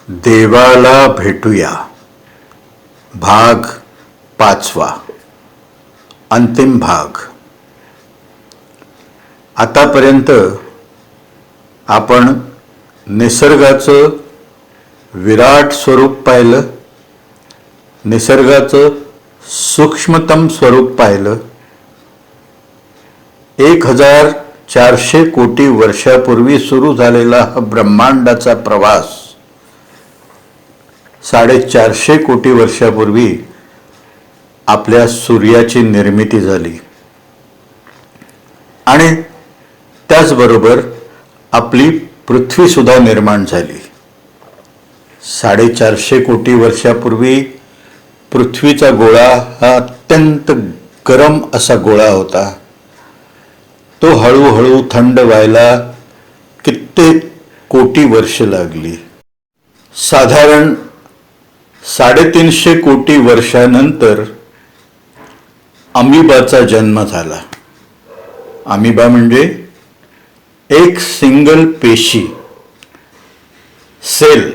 देवाला भेटूया भाग 5वा अंतिम भाग. आतापर्यंत आपण निसर्गाचं विराट स्वरूप पाहिलं, निसर्गाचं सूक्ष्मतम स्वरूप पाहिलं. 1400 कोटी वर्षापूर्वी सुरू झालेला हा ब्रह्मांडाचा प्रवास 450 कोटी वर्षापूर्वी आपल्या सूर्याची निर्मिती झाली आणि त्याचबरोबर आपली पृथ्वी सुद्धा निर्माण झाली. 450 कोटी वर्षापूर्वी पृथ्वीचा गोळा हा अत्यंत गरम असा गोळा होता. तो हळूहळू थंड व्हायला कित्येक कोटी वर्ष लागली. साधारण 350 कोटी वर्षानंतर अमिबाचा जन्म झाला. अमिबा म्हणजे एक सिंगल पेशी सेल.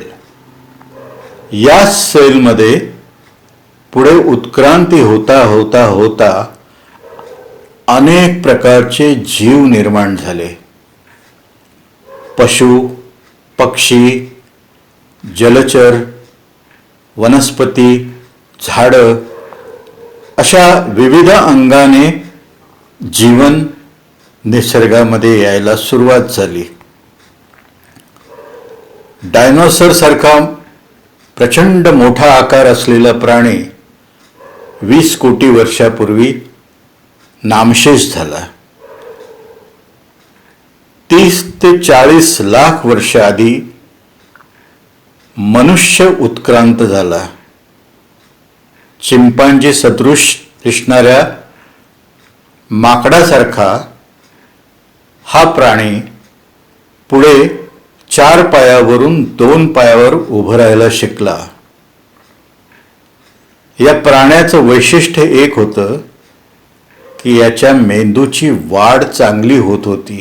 या सेलमध्ये पुढे उत्क्रांती होता होता होता अनेक प्रकारचे जीव निर्माण झाले. पशु, पक्षी, जलचर, वनस्पती, झाडं अशा विविध अंगाने जीवन निसर्गामध्ये यायला सुरुवात झाली. डायनोसर सारखा प्रचंड मोठा आकार असलेला प्राणी 20 कोटी वर्षापूर्वी नामशेष झाला. 30 ते 40 लाख वर्ष आधी मनुष्य उत्क्रांत झाला. चिंपांजी सदृश दिसणाऱ्या माकडासारखा हा प्राणी पुढे 4 पायावरून 2 पायावर उभं राहायला शिकला. या प्राण्याचं वैशिष्ट्य एक होतं की याच्या मेंदूची वाढ चांगली होत होती.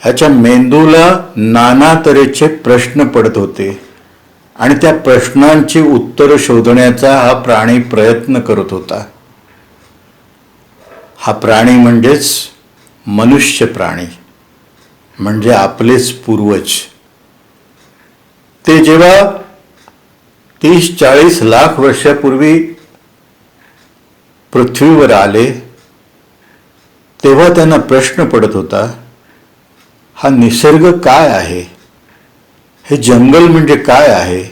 ह्याच्या मेंदूला नाना तऱ्हेचे प्रश्न पडत होते आणि त्या प्रश्नांची उत्तरं शोधण्याचा हा प्राणी प्रयत्न करत होता. हा प्राणी म्हणजेच मनुष्य प्राणी, म्हणजे आपलेच पूर्वज. ते जेव्हा 30-40 लाख वर्षापूर्वी पृथ्वीवर आले तेव्हा त्यांना प्रश्न पडत होता, हा निसर्ग काय आहे, हे जंगल म्हणजे काय आहे,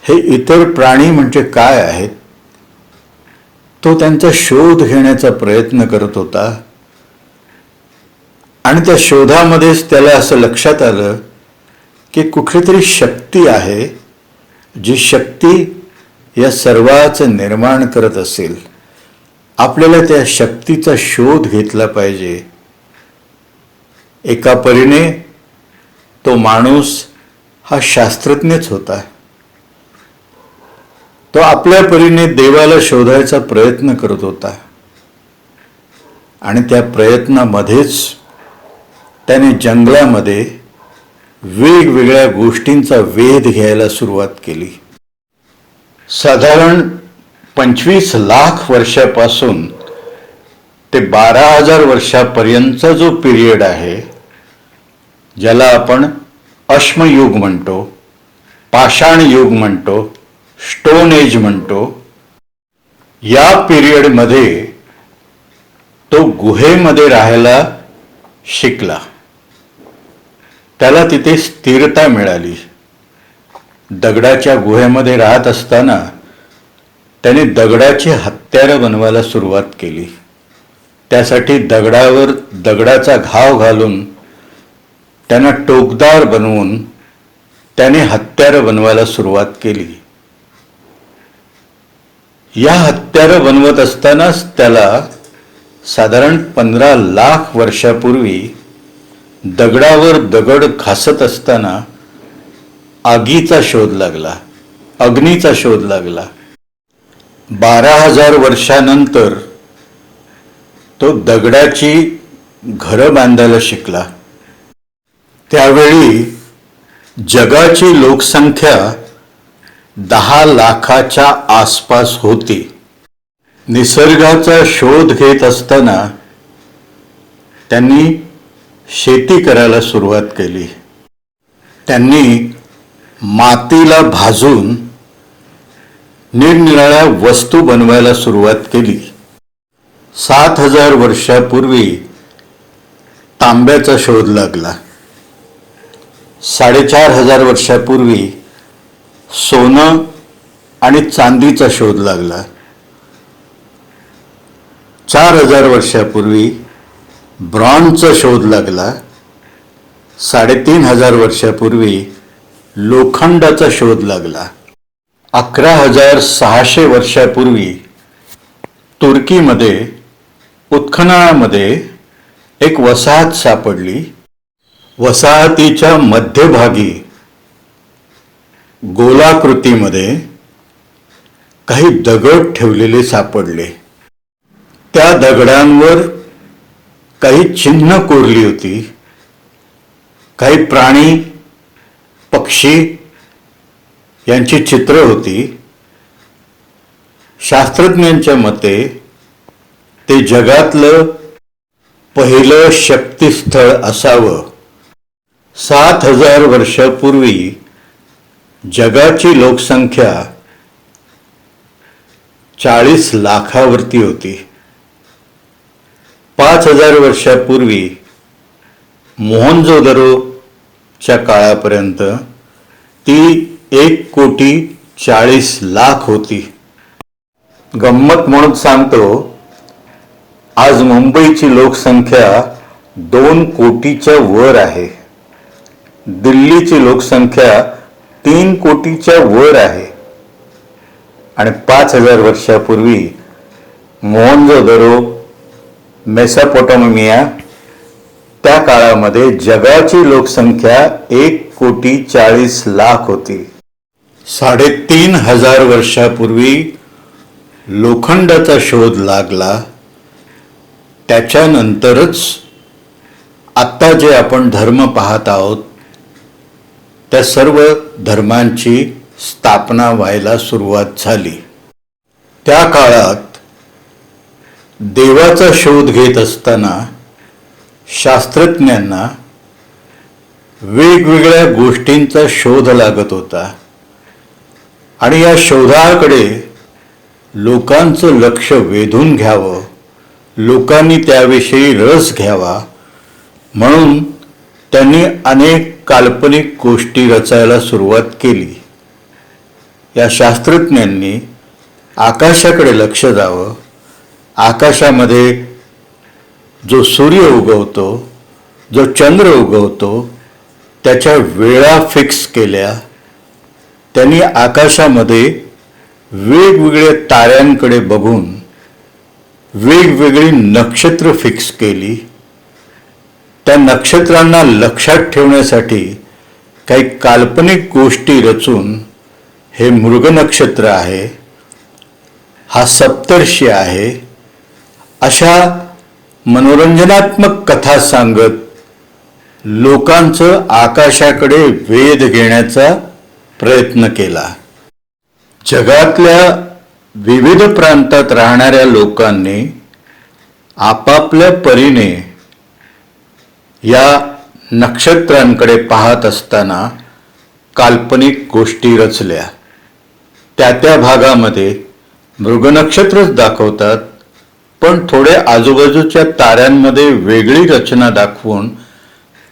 हे इतर प्राणी म्हणजे काय आहेत. तो त्यांचा शोध घेण्याचा प्रयत्न करत होता आणि त्या शोधामध्येच त्याला असं लक्षात आलं की कुठलीतरी शक्ती आहे, जी शक्ती या सर्वाचं निर्माण करत असेल. आपल्याला त्या शक्तीचा शोध घेतला पाहिजे. एका परीने तो माणूस हा शास्त्रज्ञच होता. तो आपल्या परीने देवाला शोधायचा प्रयत्न करत होता आणि त्या प्रयत्नामध्येच त्याने जंगलामध्ये वेगवेगळ्या गोष्टींचा वेध घ्यायला सुरुवात केली. साधारण 25 लाख वर्षापासून ते 12,000 वर्षापर्यंतचा जो पिरियड आहे, ज्याला आपण अश्मयुग म्हणतो, पाषाण युग म्हणतो, स्टोन एज म्हणतो, या पिरियडमध्ये तो गुहेमध्ये राहायला शिकला. त्याला तिथे स्थिरता मिळाली. दगडाच्या गुहेमध्ये राहत असताना त्याने दगडाची हत्यारं बनवायला सुरुवात केली. त्यासाठी दगडावर दगडाचा घाव घालून त्यांना टोकदार बनवून त्याने हत्यारं बनवायला सुरुवात केली. या हत्यारं बनवत असतानाच त्याला साधारण 15 लाख वर्षापूर्वी दगडावर दगड घासत असताना आगीचा शोध लागला, अग्नीचा शोध लागला. 12,000 वर्षानंतर तो दगडाची घरं बांधायला शिकला. त्यावेळी जगाची लोकसंख्या 10 लाखाच्या आसपास होती. निसर्गाचा शोध घेत असताना त्यांनी शेती करायला सुरुवात केली. त्यांनी मातीला भाजून निरनिराळ्या वस्तू बनवायला सुरुवात केली. 7,000 वर्षापूर्वी तांब्याचा शोध लागला. 4,500 वर्षापूर्वी सोनं आणि चांदीचा शोध लागला. 4,000 वर्षापूर्वी ब्रॉन्झचा शोध लागला. 3,500 वर्षापूर्वी लोखंडाचा शोध लागला. 11,600 वर्षापूर्वी तुर्कीमध्ये उत्खननामध्ये एक वसाहत सापडली. वसाहतीच्या मध्यभागी गोलाकृतीमध्ये काही दगड ठेवलेले सापडले. त्या दगडांवर काही चिन्ह कोरली होती. काही प्राणी, पक्षी यांची चित्र होती. शास्त्रज्ञांच्या मते ते जगातलं पहिलं शक्तिस्थळ असावं. 7,000 वर्षापूर्वी जगाची लोकसंख्या 40 लाखावरती होती. 5,000 वर्षापूर्वी मोहनजोदरोच्या काळापर्यंत ती 1,40,00,000 होती. गंमत म्हणून सांगतो, आज मुंबईची लोकसंख्या 2 कोटीच्या वर आहे. दिल्लीची लोकसंख्या 3 कोटीच्या वर आहे. आणि 5,000 वर्षापूर्वी मोहनजोदरो, मेसोपोटामिया त्या काळामध्ये जगाची लोकसंख्या 1,40,00,000 होती. 3,500 वर्षापूर्वी लोखंडाचा शोध लागला. त्याच्यानंतरच आत्ता जे आपण धर्म पाहत आहोत त्या सर्व धर्मांची स्थापना व्हायला सुरुवात झाली. त्या काळात देवाचा शोध घेत असताना शास्त्रज्ञांना वेगवेगळ्या गोष्टींचा शोध लागत होता आणि या शोधाकडे लोकांचं लक्ष वेधून घ्यावं, लोकांनी त्याविषयी रस घ्यावा म्हणून त्यांनी अनेक काल्पनिक गोष्टी रचायला सुरुवात केली. या शास्त्रज्ञांनी आकाशाकडे लक्ष द्यावं, आकाशामध्ये जो सूर्य उगवतो, जो चंद्र उगवतो त्याच्या वेळा फिक्स केल्या. त्यांनी आकाशामध्ये वेगवेगळ्या ताऱ्यांकडे बघून वेगवेगळी नक्षत्र फिक्स केली. त्या नक्षत्रांना लक्षात ठेवण्यासाठी काही काल्पनिक गोष्टी रचून हे मृग नक्षत्र आहे, हा सप्तर्षी आहे, अशा मनोरंजनात्मक कथा सांगत लोकांचं आकाशाकडे वेध घेण्याचा प्रयत्न केला. जगातल्या विविध प्रांतात राहणाऱ्या लोकांनी आपापल्या परीने या नक्षत्रांकडे पाहत असताना काल्पनिक गोष्टी रचल्या. त्या भागामध्ये मृग नक्षत्रच दाखवतात, पण थोडे आजूबाजूच्या ताऱ्यांमध्ये वेगळी रचना दाखवून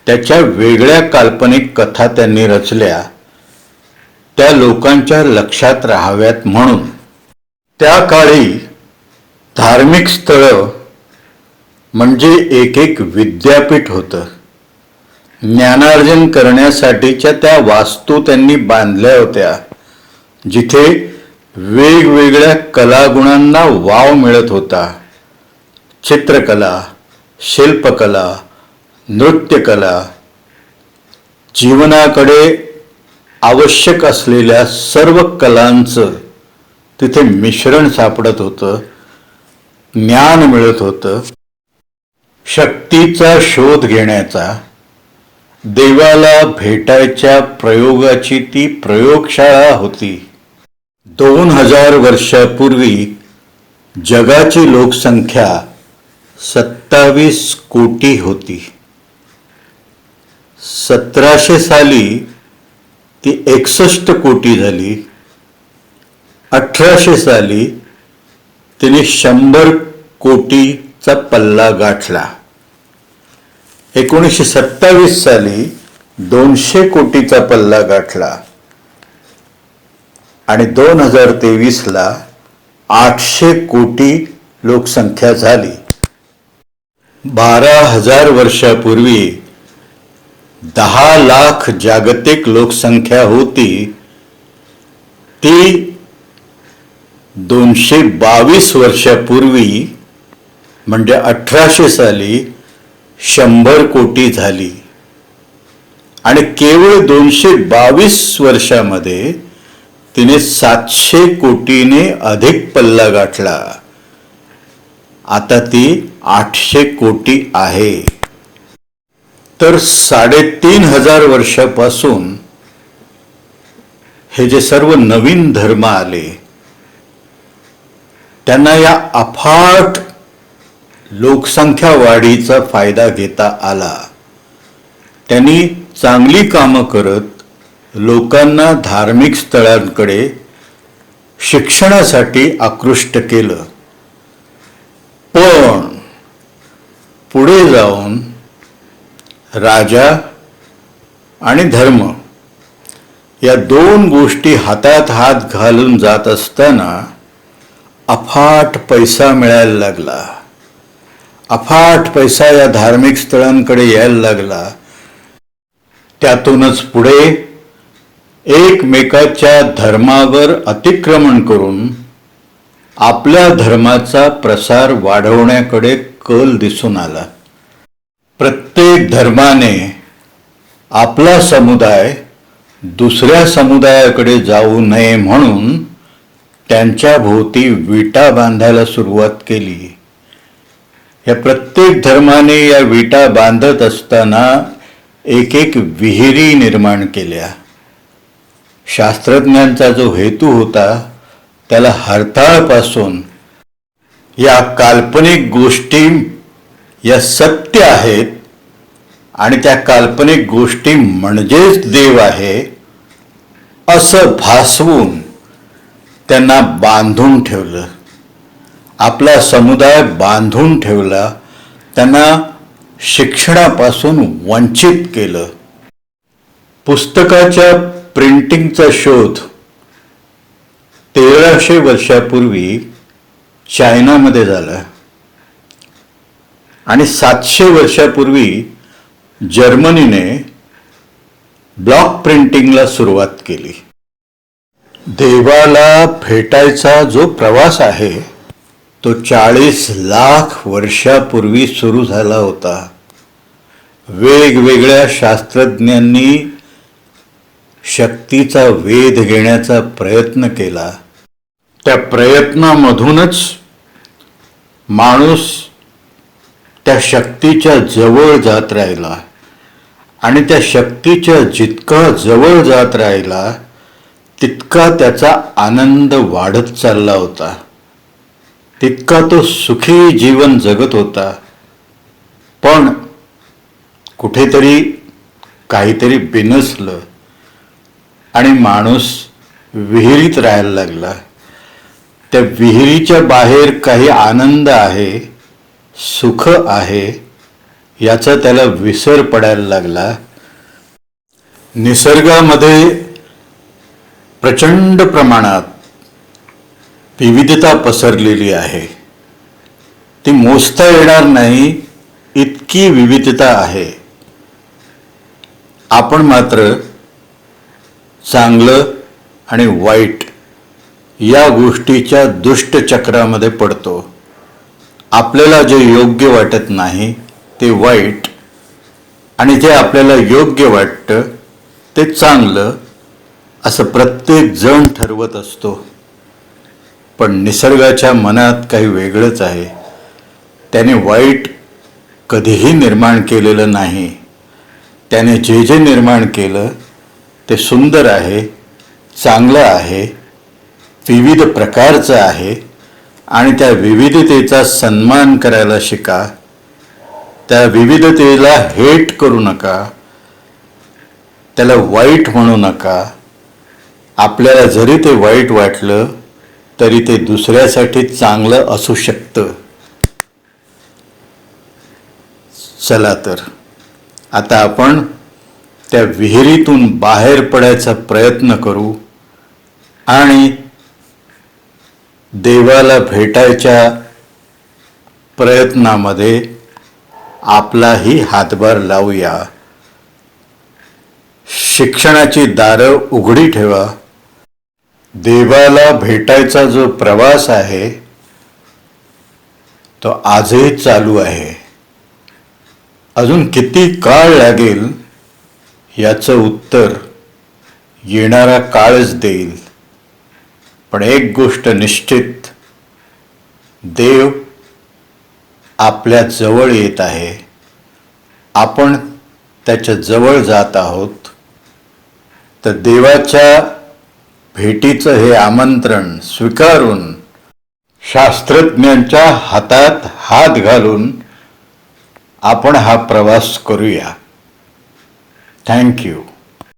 त्याच्या वेगळ्या काल्पनिक कथा त्यांनी रचल्या, त्या लोकांच्या लक्षात राहाव्यात म्हणून. त्या काळी धार्मिक स्थळं म्हणजे एक विद्यापीठ होतं. ज्ञानार्जन करण्यासाठीच्या त्या वास्तू त्यांनी बांधल्या होत्या, जिथे वेगवेगळ्या कलागुणांना वाव मिळत होता. चित्रकला, शिल्पकला, नृत्यकला, जीवनाकडे आवश्यक असलेल्या सर्व कलांचं तिथे मिश्रण सापडत होतं, ज्ञान मिळत होतं. शक्तीचा शोध घेण्याचा देवाला भेटायच्या प्रयोगाची ती प्रयोगशाळा होती. 2000 वर्षापूर्वी जगाची लोकसंख्या 27 कोटी होती. 1700 साली ती 61 कोटी झाली. 1800 साली तिने 100 कोटीचा पल्ला गाठला. 1927 साली 200 कोटीचा पल्ला गाठला आणि 2023ला 800 कोटी लोकसंख्या झाली. 12,000 वर्षापूर्वी 10 लाख जागतिक लोकसंख्या होती. ती 222 वर्षापूर्वी म्हणजे 1800 साली 100 कोटी झाली आणि केवळ 222 वर्षामध्ये तिने 700 कोटीने अधिक पल्ला गाठला. आता ती 800 कोटी आहे. तर 3500 वर्षापासून हे जे सर्व नवीन धर्म आले त्यांना या अफाट लोकसंख्या वाढीचा फायदा घेता आला. त्यांनी चांगली कामं करत लोकांना धार्मिक स्थळांकडे शिक्षणासाठी आकृष्ट केलं. पण पुढे जाऊन राजा आणि धर्म या 2 गोष्टी हातात हात घालून जात असताना अफाट पैसा मिळायला लागला. अफाट पैसा या धार्मिक स्थळांकडे यायला लागला. त्यातूनच पुढे एकमेकाच्या धर्मावर अतिक्रमण करून आपल्या धर्माचा प्रसार वाढवण्याकडे कल दिसून आला. प्रत्येक धर्माने आपला समुदाय दुसऱ्या समुदायाकडे जाऊ नये म्हणून त्यांच्या भोवती विटा बांधायला सुरुवात केली. या प्रत्येक धर्माने या विटा बांधत असताना एक एक विहिरी निर्माण केल्या. शास्त्रज्ञांचा जो हेतू होता त्याला हरताळपासून या काल्पनिक गोष्टी या सत्य आहेत आणि त्या काल्पनिक गोष्टी म्हणजेच देव आहे असं भासवून त्यांना बांधून ठेवलं. आपला समुदाय बांधून ठेवला. त्यांना शिक्षणापासून वंचित केलं. पुस्तकाच्या प्रिंटिंगचा शोध 1300 वर्षापूर्वी चायनामध्ये झाला आणि 700 वर्षापूर्वी जर्मनीने ब्लॉक प्रिंटिंगला सुरुवात केली. देवाला भेटायचा जो प्रवास आहे तो 40 लाख वर्षापूर्वी सुरू झाला होता. वेगवेगळ्या शास्त्रज्ञांनी शक्तीचा वेध घेण्याचा प्रयत्न केला. त्या प्रयत्नामधूनच माणूस त्या शक्तीच्या जवळ जात राहिला आणि त्या शक्तीच्या जितका जवळ जात राहिला तितका त्याचा आनंद वाढत चालला होता. तितका तो सुखी जीवन जगत होता. पण कुठेतरी काहीतरी बिनसलं आणि माणूस विहिरीत राहायला लागला. त्या विहिरीच्या बाहेर काही आनंद आहे, सुख आहे याचा त्याला विसर पडायला लागला. निसर्गामध्ये प्रचंड प्रमाणात विविधता पसरलेली आहे. ती मोजता येणार नाही इतकी विविधता आहे. आपण मात्र चांगलं आणि वाईट या गोष्टीच्या दुष्टचक्रामध्ये पडतो. आपल्याला जे योग्य वाटत नाही ते वाईट आणि जे आपल्याला योग्य वाटतं ते चांगलं असं प्रत्येक जण ठरवत असतो. पण निसर्गाच्या मनात काही वेगळंच आहे. त्याने वाईट कधीही निर्माण केलेलं नाही. त्याने जे जे निर्माण केलं ते सुंदर आहे, चांगलं आहे, विविध प्रकारचं आहे आणि त्या विविधतेचा सन्मान करायला शिका. त्या विविधतेला हेट करू नका, त्याला वाईट म्हणू नका. आपल्याला जरी ते वाईट वाटलं तरी ते दुसऱ्यासाठी चांगलं असू शकतं. चला तर आता आपण त्या विहिरीतून बाहेर पडायचा प्रयत्न करू आणि देवाला भेटायच्या प्रयत्नामध्ये आपलाही हातभार लावूया. शिक्षणाची दारं उघडी ठेवा. देवाला भेटायचा जो प्रवास आहे तो आजही चालू आहे. अजून किती काळ लागेल याचं उत्तर येणारा काळच देईल. पण एक गोष्ट निश्चित, देव आपल्या जवळ येत आहे. आपण त्याच्या जवळ जात आहोत. तर देवाच्या भेटीचं हे आमंत्रण स्वीकारून शास्त्रज्ञांच्या हातात हात घालून आपण हा प्रवास करूया. थँक्यू.